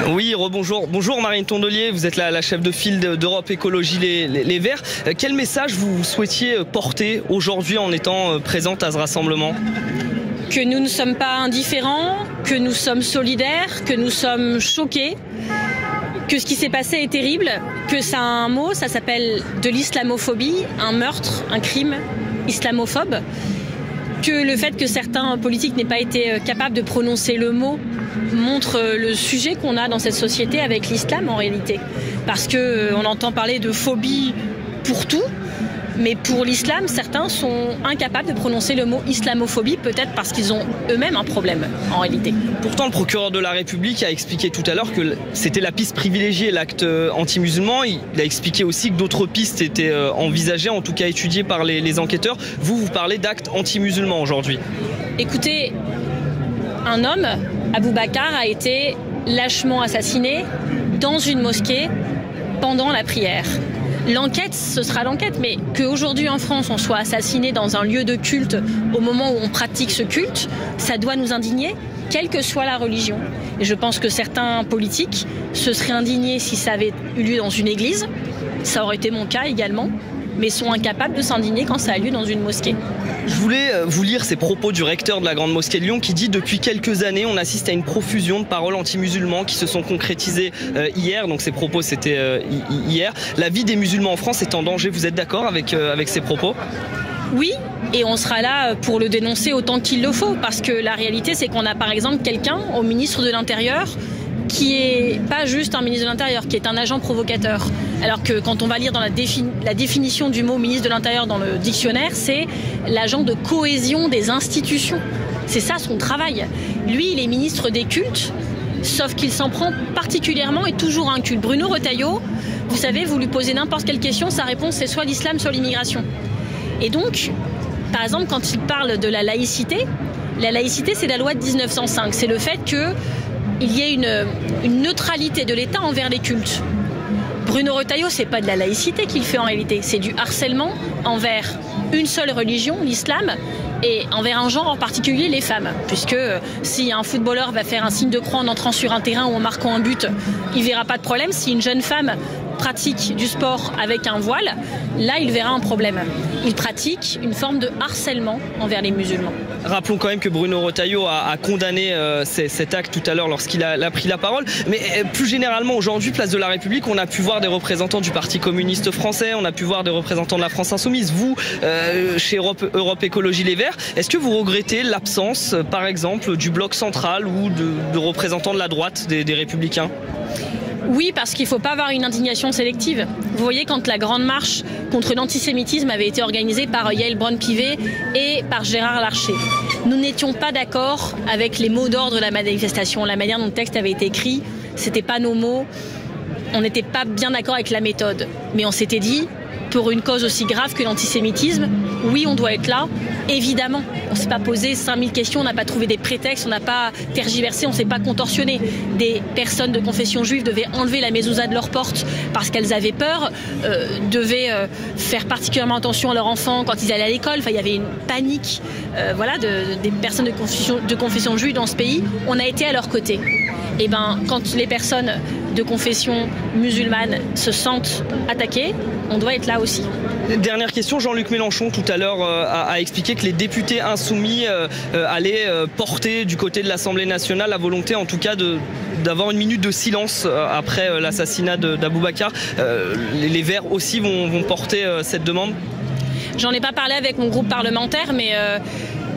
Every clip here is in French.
Oui, rebonjour. Bonjour Marine Tondelier, vous êtes la chef de file d'Europe Écologie Les Verts. Quel message vous souhaitiez porter aujourd'hui en étant présente à ce rassemblement ? Que nous ne sommes pas indifférents, que nous sommes solidaires, que nous sommes choqués, que ce qui s'est passé est terrible, que ça a un mot, ça s'appelle de l'islamophobie, un meurtre, un crime islamophobe, que le fait que certains politiques n'aient pas été capables de prononcer le mot montre le sujet qu'on a dans cette société avec l'islam en réalité. Parce qu'on entend parler de phobie pour tout, mais pour l'islam, certains sont incapables de prononcer le mot islamophobie, peut-être parce qu'ils ont eux-mêmes un problème en réalité. Pourtant, le procureur de la République a expliqué tout à l'heure que c'était la piste privilégiée, l'acte anti-musulman. Il a expliqué aussi que d'autres pistes étaient envisagées, en tout cas étudiées par les enquêteurs. Vous parlez d'actes anti-musulmans aujourd'hui. Écoutez, un homme, Abou Bakar, a été lâchement assassiné dans une mosquée pendant la prière. L'enquête, ce sera l'enquête, mais qu'aujourd'hui en France, on soit assassiné dans un lieu de culte au moment où on pratique ce culte, ça doit nous indigner, quelle que soit la religion. Et je pense que certains politiques se seraient indignés si ça avait eu lieu dans une église, ça aurait été mon cas également, mais sont incapables de s'indigner quand ça a lieu dans une mosquée. Je voulais vous lire ces propos du recteur de la Grande Mosquée de Lyon qui dit « Depuis quelques années, on assiste à une profusion de paroles anti-musulmans qui se sont concrétisées hier. » Donc ces propos, c'était hier. La vie des musulmans en France est en danger. Vous êtes d'accord avec ces propos ? Oui, et on sera là pour le dénoncer autant qu'il le faut. Parce que la réalité, c'est qu'on a par exemple quelqu'un au ministre de l'Intérieur qui est pas juste un ministre de l'Intérieur, qui est un agent provocateur. Alors que quand on va lire dans la définition du mot ministre de l'Intérieur dans le dictionnaire, c'est l'agent de cohésion des institutions. C'est ça son travail. Lui, il est ministre des cultes, sauf qu'il s'en prend particulièrement et toujours à un culte. Bruno Retailleau, vous savez, vous lui posez n'importe quelle question, sa réponse c'est soit l'islam, soit l'immigration. Et donc, par exemple, quand il parle de la laïcité c'est la loi de 1905. C'est le fait que il y ait une neutralité de l'État envers les cultes. Bruno Retailleau, c'est pas de la laïcité qu'il fait en réalité, c'est du harcèlement envers une seule religion, l'islam, et envers un genre en particulier, les femmes. Puisque si un footballeur va faire un signe de croix en entrant sur un terrain ou en marquant un but, il verra pas de problème. Si une jeune femme pratique du sport avec un voile, là il verra un problème. Il pratique une forme de harcèlement envers les musulmans. Rappelons quand même que Bruno Retailleau a condamné cet acte tout à l'heure lorsqu'il a pris la parole. Mais plus généralement aujourd'hui, place de la République, on a pu voir des représentants du Parti communiste français, on a pu voir des représentants de la France insoumise. Vous, chez Europe Écologie Les Verts, est-ce que vous regrettez l'absence, par exemple, du bloc central ou de représentants de la droite des Républicains ? Oui, parce qu'il ne faut pas avoir une indignation sélective. Vous voyez, quand la grande marche contre l'antisémitisme avait été organisée par Yael Braun-Pivet et par Gérard Larcher, nous n'étions pas d'accord avec les mots d'ordre de la manifestation. La manière dont le texte avait été écrit, ce n'étaient pas nos mots. On n'était pas bien d'accord avec la méthode. Mais on s'était dit, pour une cause aussi grave que l'antisémitisme, oui, on doit être là, évidemment. On ne s'est pas posé 5000 questions, on n'a pas trouvé des prétextes, on n'a pas tergiversé, on ne s'est pas contorsionné. Des personnes de confession juive devaient enlever la mezouza de leur porte parce qu'elles avaient peur, devaient faire particulièrement attention à leurs enfants quand ils allaient à l'école. Enfin, il y avait une panique des personnes de confession juive dans ce pays. On a été à leur côté. Et quand les personnes de confession musulmane se sentent attaquées, on doit être là aussi. Dernière question, Jean-Luc Mélenchon tout à l'heure a expliqué que les députés insoumis allaient porter du côté de l'Assemblée nationale la volonté en tout cas d'avoir une minute de silence après l'assassinat d'Abou Bakar. Les Verts aussi vont porter cette demande ? J'en ai pas parlé avec mon groupe parlementaire, mais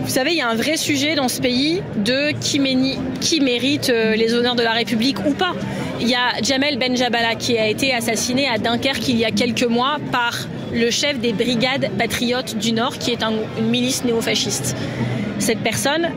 vous savez, il y a un vrai sujet dans ce pays de qui mérite les honneurs de la République ou pas. Il y a Jamel Benjabala qui a été assassiné à Dunkerque il y a quelques mois par le chef des brigades patriotes du Nord, qui est une milice néofasciste. Cette personne,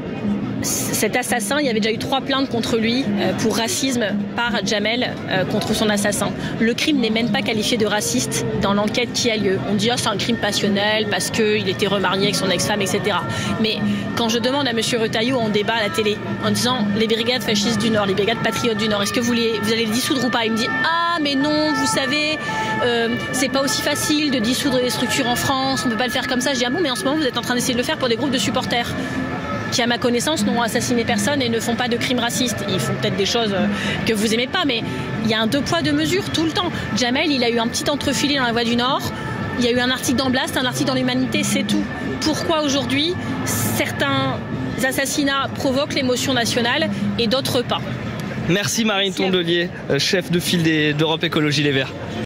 cet assassin, il y avait déjà eu 3 plaintes contre lui pour racisme par Jamel contre son assassin. Le crime n'est même pas qualifié de raciste dans l'enquête qui a lieu. On dit c'est un crime passionnel parce qu'il était remarié avec son ex-femme, etc. Mais quand je demande à M. Retailleau en débat à la télé, en disant les brigades fascistes du Nord, les brigades patriotes du Nord, est-ce que vous allez les dissoudre ou pas? Il me dit ah mais non, vous savez, c'est pas aussi facile de dissoudre les structures en France, on peut pas le faire comme ça. Je dis ah bon, mais en ce moment vous êtes en train d'essayer de le faire pour des groupes de supporters qui, à ma connaissance, n'ont assassiné personne et ne font pas de crimes racistes. Ils font peut-être des choses que vous aimez pas, mais il y a un deux poids, deux mesures tout le temps. Jamel, il a eu un petit entrefilet dans la Voix du Nord. Il y a eu un article dans Blast, un article dans l'Humanité, c'est tout. Pourquoi aujourd'hui certains assassinats provoquent l'émotion nationale et d'autres pas? Merci Marine Tondelier, chef de file d'Europe Écologie Les Verts.